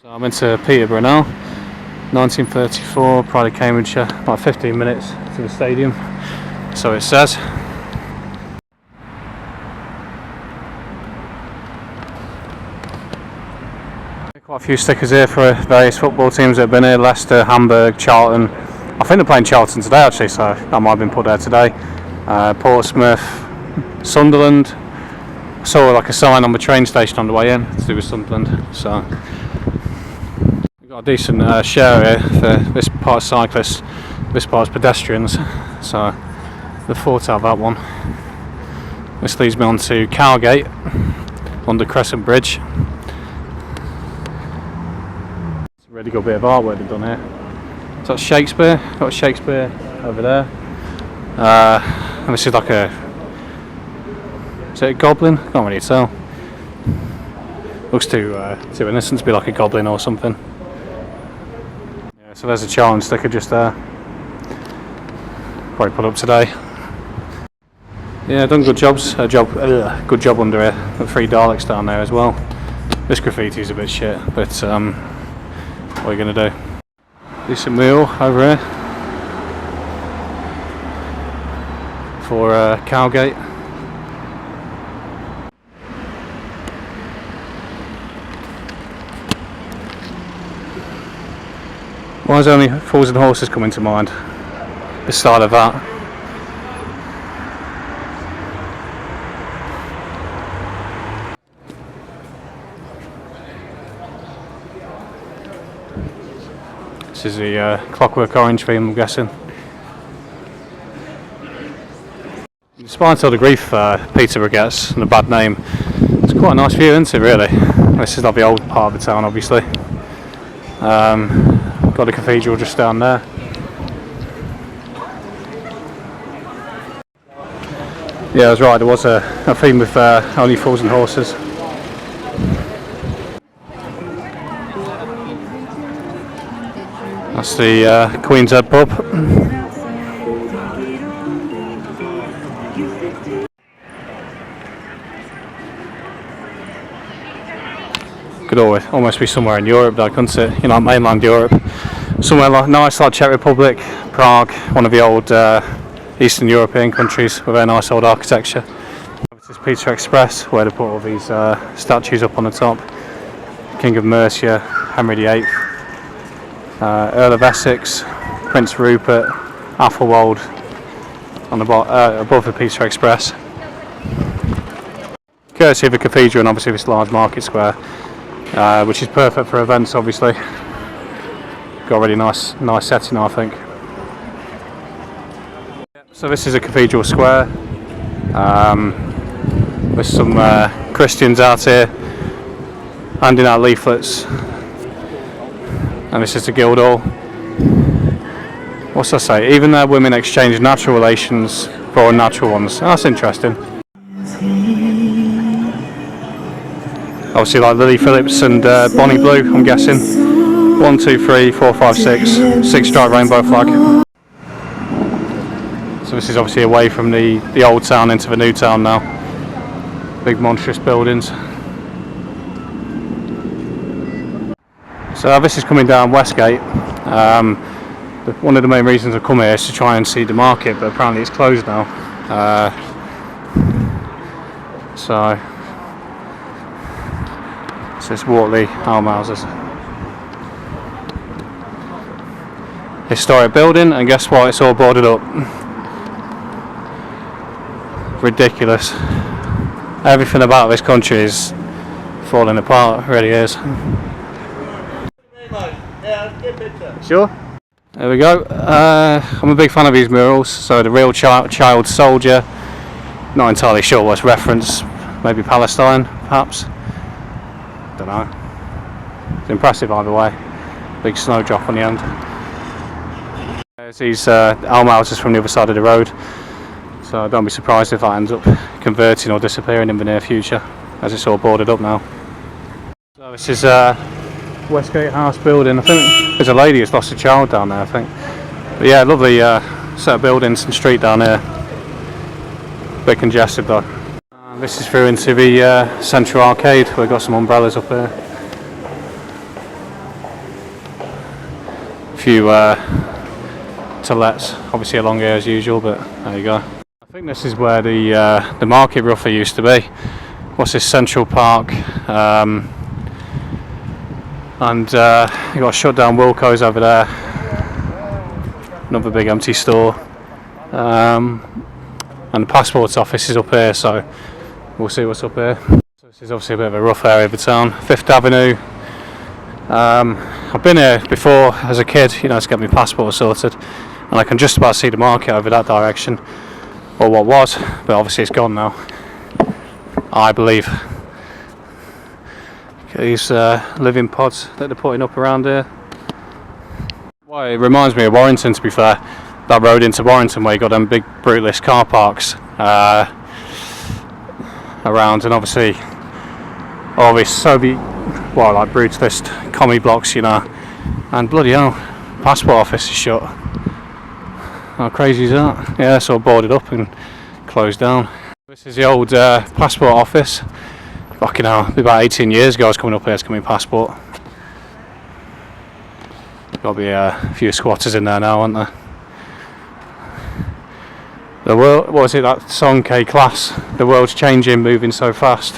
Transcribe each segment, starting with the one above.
So I'm into Peterborough now, 1934, Pride of Cambridgeshire, about 15 minutes to the stadium, so it says. Quite a few stickers here for various football teams that have been here: Leicester, Hamburg, Charlton. I think they're playing Charlton today actually, so that might have been put there today. Portsmouth, Sunderland. I saw like a sign on the train station on the way in to do with Sunderland, so we've got a decent share here for this part cyclists, this part's pedestrians, so the thought of that one. This leads me on to Cowgate under Crescent Bridge. It's a really good bit of artwork they've done here. So that's Shakespeare, got Shakespeare over there, and this is like is it a goblin? Can't really tell. Looks too innocent to be like a goblin or something. Yeah, so there's a challenge sticker just there. Probably put up today. Yeah, done good jobs. Good job under here. Got 3 Daleks down there as well. This graffiti is a bit shit, but what are you gonna do? Decent meal over here for Cowgate. Why is only Fools and Horses coming to mind? The style of that. This is the Clockwork Orange theme, I'm guessing. Despite all the grief Peterborough gets and the bad name, it's quite a nice view, isn't it, really? This is not the old part of the town, obviously. Got a cathedral just down there. Yeah, I was right, there was a theme with only Fools and Horses. That's the Queen's Head pub. Could almost be somewhere in Europe though, couldn't it? You know, mainland Europe. Somewhere like nice like Czech Republic, Prague, one of the old Eastern European countries with very nice old architecture. This is Peterborough Express, where they put all these statues up on the top. King of Mercia, Henry VIII, Earl of Essex, Prince Rupert, Athelwold on the above the Peterborough Express. Courtesy of a cathedral and obviously this large market square, which is perfect for events obviously. Got a really nice setting, I think. So this is a cathedral square. There's some Christians out here handing out leaflets, and this is the Guildhall. What's I say? Even their women exchange natural relations for unnatural ones. Oh, that's interesting. Obviously, like Lily Phillips and Bonnie Blue, I'm guessing. 1, 2, 3, 4, 5, 6. 6-stripe rainbow flag. So this is obviously away from the old town into the new town now. Big monstrous buildings. So this is coming down Westgate. One of the main reasons I've come here is to try and see the market, but apparently it's closed now. So it's Wortley Almhouses. Historic building, and guess what? It's all boarded up. Ridiculous. Everything about this country is falling apart, it really is. Sure? There we go. I'm a big fan of these murals. So the real child soldier, not entirely sure what's reference, maybe Palestine perhaps, don't know. It's impressive either way. Big snowdrop on the end. There's these almhouses from the other side of the road, so don't be surprised if that ends up converting or disappearing in the near future, as it's all boarded up now. So this is Westgate House building. I think there's a lady who's lost a child down there, I think. But yeah, lovely set of buildings and street down here. Bit congested though. This is through into the central arcade. We've got some umbrellas up here. few to lets, obviously along here as usual, but there you go. I think this is where the market roughly used to be. What's this, Central Park? And you got shut down Wilco's over there. Another big empty store. And the passports office is up here, so we'll see what's up here. So this is obviously a bit of a rough area of the town. 5th Avenue. I've been here before as a kid, you know, to get my passport sorted, and I can just about see the market over that direction, or what was, but obviously it's gone now, I believe. These living pods that they're putting up around here. Well, it reminds me of Warrington, to be fair. That road into Warrington where you got them big brutalist car parks around, and obviously all these Soviet, well, like brutalist commie blocks, you know, and bloody hell, passport office is shut. How crazy is that? Yeah, it's all boarded up and closed down. This is the old passport office. Fucking hell, about 18 years ago I was coming up here to get my passport. Got to be a few squatters in there now, aren't there? The world, what was it, that song, K-Class? The world's changing, moving so fast.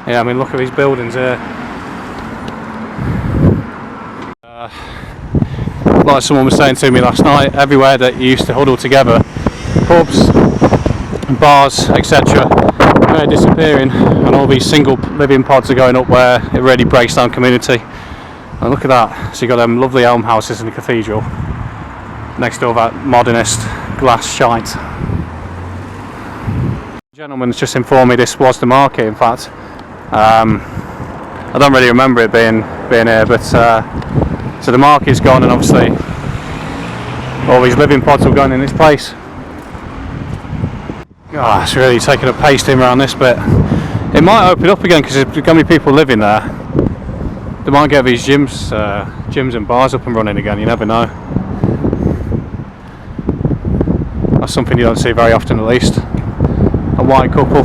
Yeah, I mean, look at these buildings here. Like someone was saying to me last night, everywhere that you used to huddle together, pubs, bars, etc., they're disappearing, and all these single living pods are going up where it really breaks down community. And look at that, so you got them lovely elm houses in the cathedral, next door that modernist glass shite. The gentleman's just informed me this was the market, in fact. I don't really remember it being here, but so the market's gone, and obviously all these living pods are going in this place. Oh, it's really taking a pasting around this bit. It might open up again because there's going to be people living there. They might get these gyms and bars up and running again, you never know. That's something you don't see very often, at least. A white couple.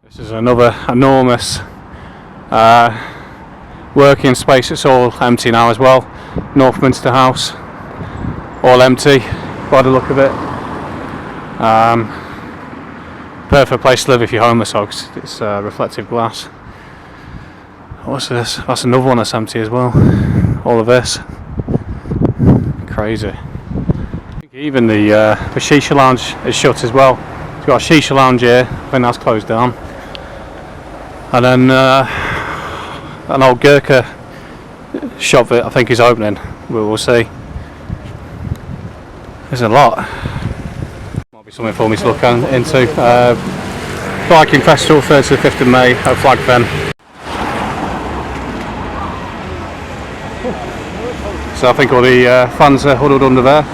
This is another enormous working space. It's all empty now as well. Northminster House, all empty by the look of it. Perfect place to live if you're homeless, folks. It's reflective glass. What's this? That's another one that's empty as well. All of this. Crazy. I think even the shisha lounge is shut as well. It's got a shisha lounge here. I think that's closed down. And then an old Gurkha shop that I think is opening. We'll see. There's a lot. Might be something for me to look into. Biking Festival, 3rd to the 5th of May at Flagfen. So I think all the fans are huddled under there.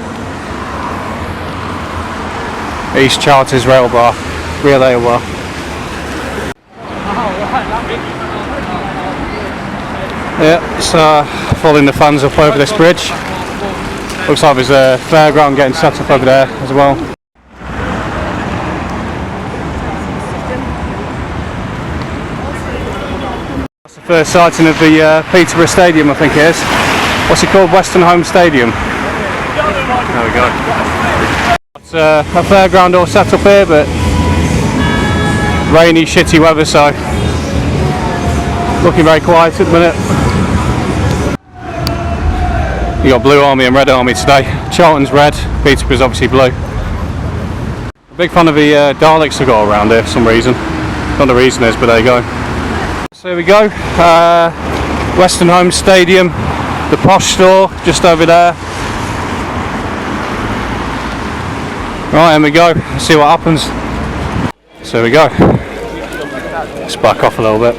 East Charters Rail Bar, Real Ale Bar. Yeah, it's following the fans up over this bridge. Looks like there's a fairground getting set up over there as well. That's the first sighting of the Peterborough Stadium, I think it is. What's it called? Western Home Stadium. There we go. It's a fairground all set up here, but rainy, shitty weather, so looking very quiet at the minute. You got Blue Army and Red Army today. Charlton's red, Peterborough's obviously blue. A big fan of the Daleks that go around here for some reason. Not the reason is, but there you go. So here we go. Western Home Stadium. The Posh store just over there. Right, here we go. Let's see what happens. So here we go. Let's back off a little bit.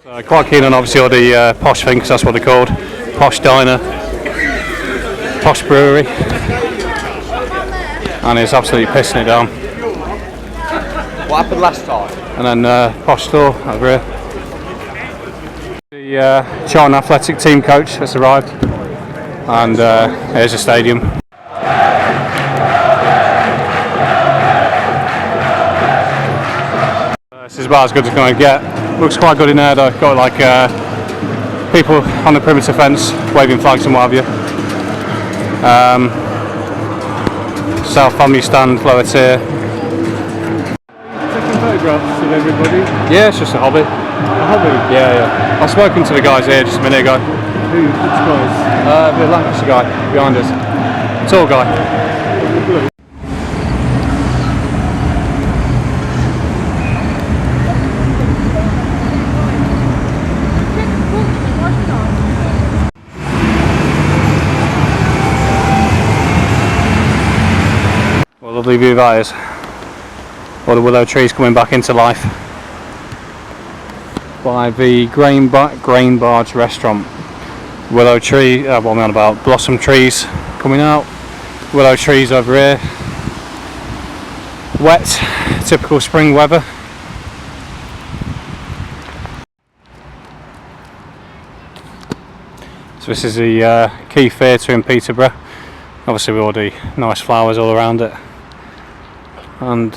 So quite keen on obviously all the posh things, that's what they're called. Posh diner, posh brewery, and it's absolutely pissing it down. What happened last time? And then Posh store over here. The Charlton Athletic team coach has arrived, and here's the stadium. This is about as good as it's going to get. Looks quite good in there though. Got like people on the perimeter fence waving flags and what have you. South family stand, lower tier. Taking photographs of everybody. Yeah, it's just a hobby. A hobby. Yeah. I was spoken to the guys here just a minute ago. Who? Which guys? The Lancashire guy behind us. Tall guy. What a lovely view that is. All the willow trees coming back into life. By the Grain Barge restaurant. Willow tree, what am I on about? Blossom trees coming out. Willow trees over here. Wet, typical spring weather. So this is the Key Theatre in Peterborough. Obviously with all the nice flowers all around it. And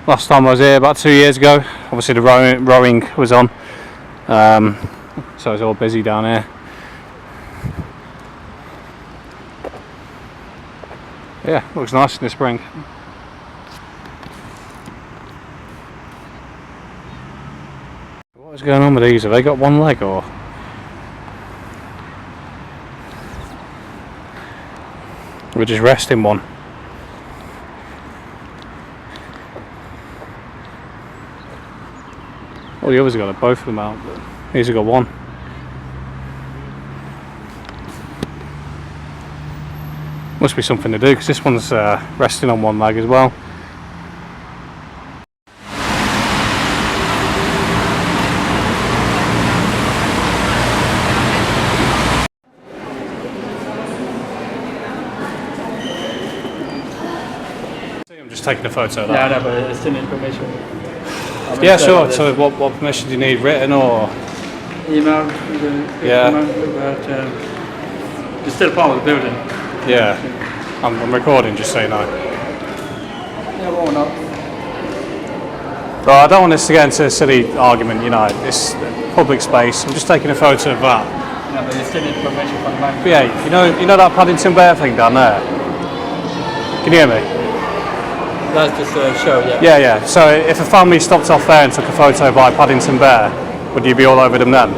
last time I was here about 2 years ago, obviously the rowing was on, so it's all busy down here. Yeah, looks nice in the spring. What is going on with these? Have they got one leg or? We're just resting one. All the others have got both of them out, but these have got one. Must be something to do because this one's resting on one leg as well. I'm just taking a photo of that. Yeah, I know, but it's still information. Yeah, sure. So what permission do you need, written or? Email, Yeah. but it's still part of the building. Yeah. I'm recording, just so you know. Yeah, why not? Well, I don't want this to get into a silly argument, you know. It's public space. I'm just taking a photo of that. Yeah, but it's still information from the bank. But yeah, you know that Paddington Bear thing down there? Can you hear me? That's just a show, yeah. Yeah. So if a family stopped off there and took a photo by Paddington Bear, would you be all over them then?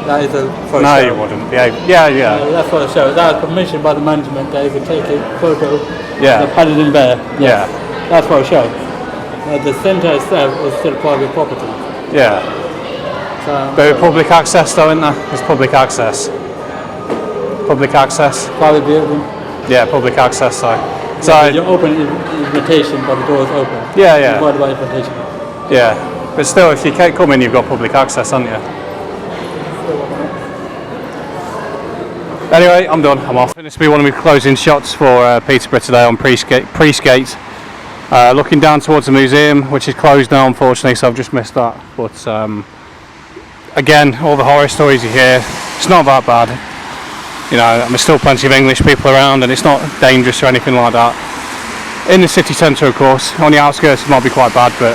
That is a photo. No, you wouldn't. Yeah. That's for the show. That was permission by the management that you could take a photo Yeah. of the Paddington Bear. Yeah. That's for a show. The centre itself is still private property. Yeah. So, But public access though, isn't there? It's public access. Public access. private building. Yeah, public access though. So You open invitation, but the door is open. Yeah. What about invitation? Yeah. But still, if you can't come in, you've got public access, haven't you? Anyway, I'm done. I'm off. This will be one of my closing shots for Peterborough today on pre-skate. Looking down towards the museum, which is closed now, unfortunately, so I've just missed that. But again, all the horror stories you hear, it's not that bad. You know, there's still plenty of English people around, and it's not dangerous or anything like that. In the city centre, of course. On the outskirts, it might be quite bad, but